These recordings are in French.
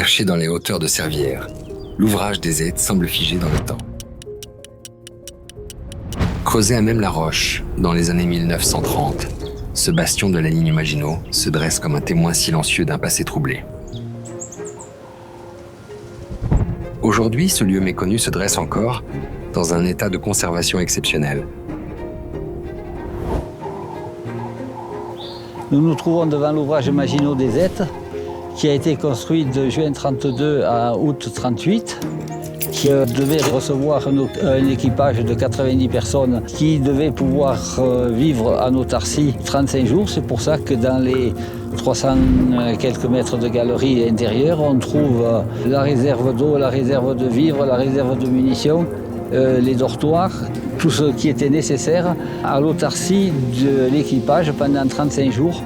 Perché dans les hauteurs de Servières, l'ouvrage des Aides semble figé dans le temps. Creusé à même la roche, dans les années 1930, ce bastion de la ligne Maginot se dresse comme un témoin silencieux d'un passé troublé. Aujourd'hui, ce lieu méconnu se dresse encore dans un état de conservation exceptionnel. Nous nous trouvons devant l'ouvrage Maginot des Aides, qui a été construit de juin 32 à août 38, qui devait recevoir un équipage de 90 personnes qui devait pouvoir vivre en autarcie 35 jours. C'est pour ça que dans les 300 quelques mètres de galerie intérieure, on trouve la réserve d'eau, la réserve de vivres, la réserve de munitions, les dortoirs, tout ce qui était nécessaire à l'autarcie de l'équipage pendant 35 jours,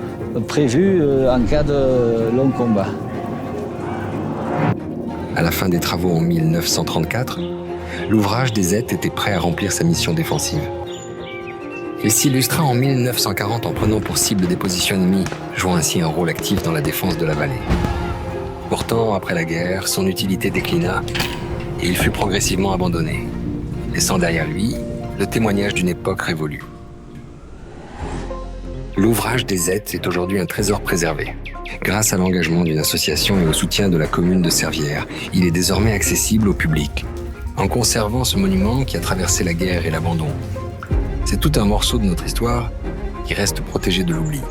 prévu en cas de long combat. À la fin des travaux en 1934, l'ouvrage des Aides était prêt à remplir sa mission défensive. Il s'illustra en 1940 en prenant pour cible des positions ennemies, jouant ainsi un rôle actif dans la défense de la vallée. Pourtant, après la guerre, son utilité déclina et il fut progressivement abandonné, laissant derrière lui le témoignage d'une époque révolue. L'ouvrage des Aides est aujourd'hui un trésor préservé. Grâce à l'engagement d'une association et au soutien de la commune de Servières, il est désormais accessible au public, en conservant ce monument qui a traversé la guerre et l'abandon. C'est tout un morceau de notre histoire qui reste protégé de l'oubli.